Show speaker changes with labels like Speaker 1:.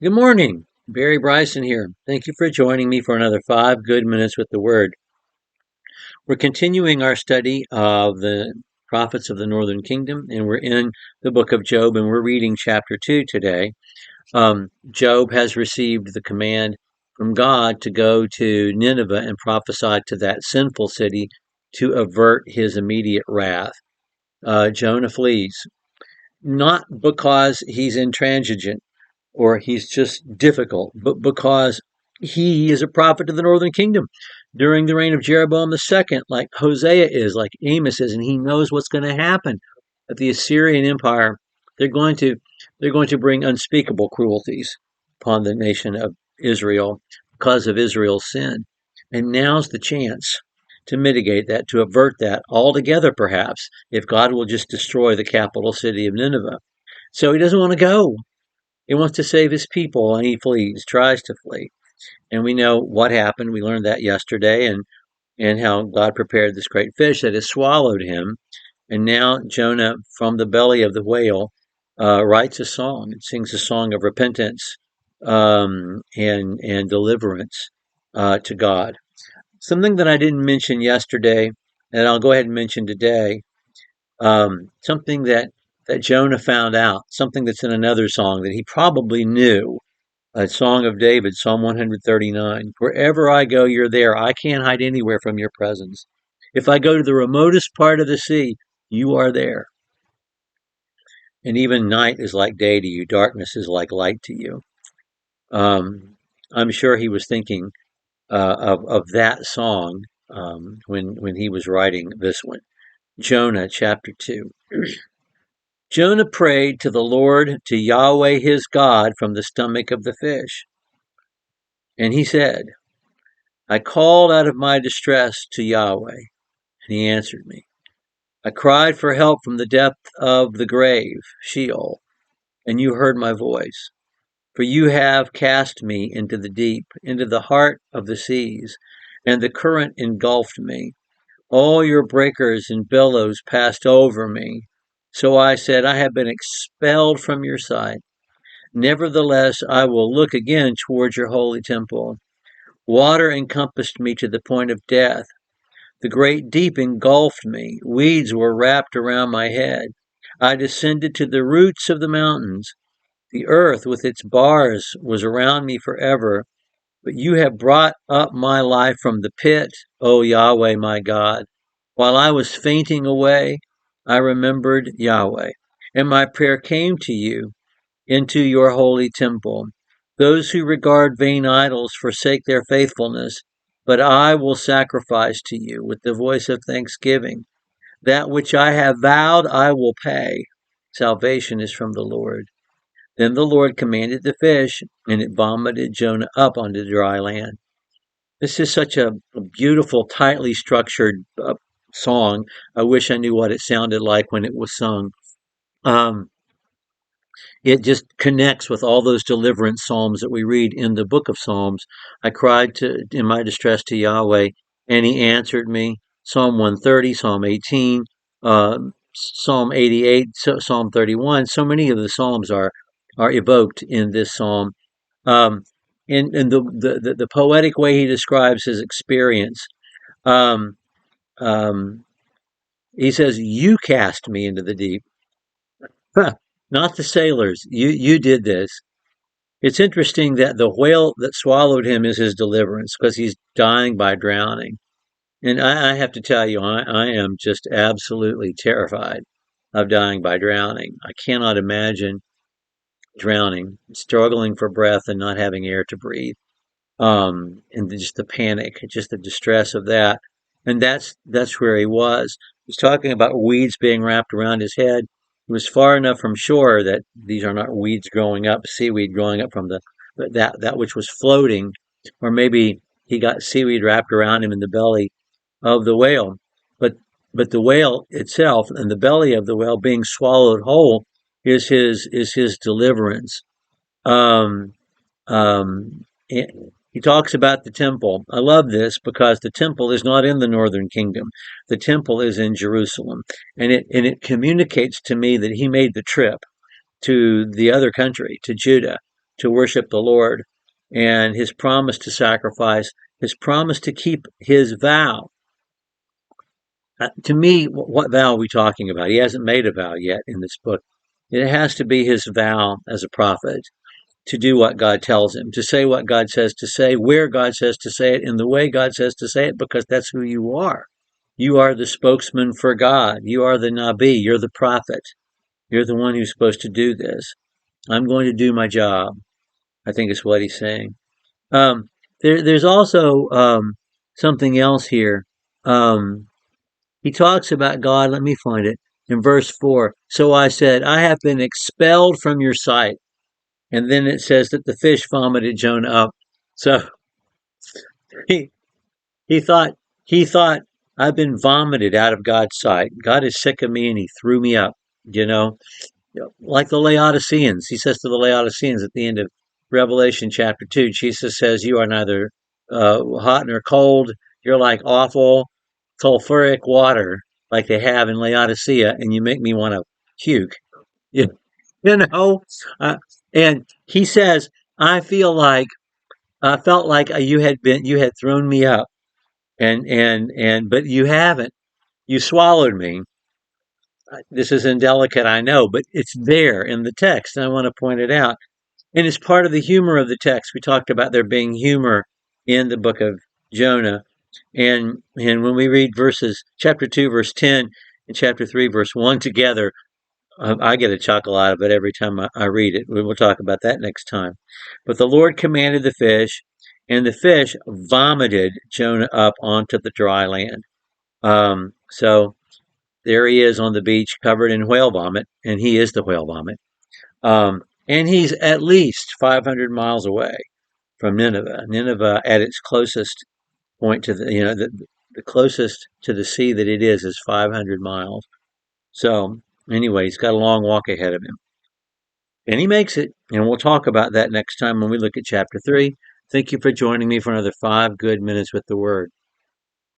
Speaker 1: Good morning. Barry Bryson here. Thank you for joining me for another 5 good minutes with the Word. We're continuing our study of the prophets of the Northern Kingdom, and we're in the book of Job, and we're reading chapter 2 today. Job has received the command from God to go to Nineveh and prophesy to that sinful city to avert his immediate wrath. Jonah flees, not because he's intransigent or he's just difficult, but because he is a prophet of the northern kingdom during the reign of Jeroboam II, like Hosea is, like Amos is, and he knows what's going to happen. At the Assyrian Empire, they're going to bring unspeakable cruelties upon the nation of Israel because of Israel's sin. And now's the chance to mitigate that, to avert that altogether, perhaps, if God will just destroy the capital city of Nineveh. So he doesn't want to go. He wants to save his people, and he flees, tries to flee. And we know what happened. We learned that yesterday, and how God prepared this great fish that has swallowed him. And now Jonah, from the belly of the whale, writes a song and sings a song of repentance and deliverance to God. Something that I didn't mention yesterday, and I'll go ahead and mention today, something that Jonah found out, something that's in another song that he probably knew, a song of David, Psalm 139. Wherever I go, you're there. I can't hide anywhere from your presence. If I go to the remotest part of the sea, you are there. And even night is like day to you. Darkness is like light to you. I'm sure he was thinking of that song when he was writing this one. Jonah chapter 2. Jonah prayed to the Lord, to Yahweh his God, from the stomach of the fish. And he said, I called out of my distress to Yahweh, and he answered me. I cried for help from the depth of the grave, Sheol, and you heard my voice. For you have cast me into the deep, into the heart of the seas, and the current engulfed me. All your breakers and billows passed over me. So I said, I have been expelled from your sight. Nevertheless, I will look again toward your holy temple. Water encompassed me to the point of death. The great deep engulfed me. Weeds were wrapped around my head. I descended to the roots of the mountains. The earth with its bars was around me forever. But you have brought up my life from the pit, O Yahweh my God. While I was fainting away, I remembered Yahweh, and my prayer came to you into your holy temple. Those who regard vain idols forsake their faithfulness, but I will sacrifice to you with the voice of thanksgiving. That which I have vowed I will pay. Salvation is from the Lord. Then the Lord commanded the fish, and it vomited Jonah up onto dry land. This is such a beautiful, tightly structured song. I wish I knew what it sounded like when it was sung. Um, it just connects with all those deliverance psalms that we read in the book of Psalms. I cried in my distress to Yahweh, and he answered me. Psalm 130, Psalm 18, Psalm 88, Psalm 31. So many of the psalms are evoked in this psalm. In the poetic way he describes his experience. Um, um, he says, "You cast me into the deep." Not the sailors. You did this. It's interesting that the whale that swallowed him is his deliverance because he's dying by drowning. And I have to tell you, I am just absolutely terrified of dying by drowning. I cannot imagine drowning, struggling for breath and not having air to breathe. And just the panic, just the distress of that. And that's where he was. He's talking about weeds being wrapped around his head. He was far enough from shore that these are not weeds growing up, seaweed growing up from that which was floating, or maybe he got seaweed wrapped around him in the belly of the whale. But the whale itself and the belly of the whale being swallowed whole is his deliverance. Um, he talks about the temple. I love this because the temple is not in the northern kingdom. The temple is in Jerusalem. And it communicates to me that he made the trip to the other country, to Judah, to worship the Lord, and his promise to sacrifice, his promise to keep his vow. To me, what vow are we talking about? He hasn't made a vow yet in this book. It has to be his vow as a prophet to do what God tells him, to say what God says to say, where God says to say it, in the way God says to say it, because that's who you are. You are the spokesman for God. You are the Nabi. You're the prophet. You're the one who's supposed to do this. I'm going to do my job, I think is what he's saying. There's also something else here. He talks about God. Let me find it in verse 4. So I said, I have been expelled from your sight. And then it says that the fish vomited Jonah up. So he he thought he thought I've been vomited out of God's sight. God is sick of me and he threw me up, you know. Like the Laodiceans. He says to the Laodiceans at the end of Revelation chapter 2, Jesus says, you are neither hot nor cold. You're like awful sulfuric water like they have in Laodicea, and you make me want to puke. You, you know? Uh, and he says, I felt like you had thrown me up, but you haven't. You swallowed me. This is indelicate, I know, but it's there in the text, and I want to point it out. And it's part of the humor of the text. We talked about there being humor in the book of Jonah. And when we read chapter 2, verse 10, and chapter 3, verse 1 together, I get a chuckle out of it every time I read it. We will talk about that next time. But the Lord commanded the fish, and the fish vomited Jonah up onto the dry land. So there he is on the beach covered in whale vomit, and he is the whale vomit. And he's at least 500 miles away from Nineveh. Nineveh, at its closest point to the closest to the sea that it is 500 miles. So anyway, he's got a long walk ahead of him. And he makes it. And we'll talk about that next time when we look at chapter 3. Thank you for joining me for another 5 good minutes with the Word.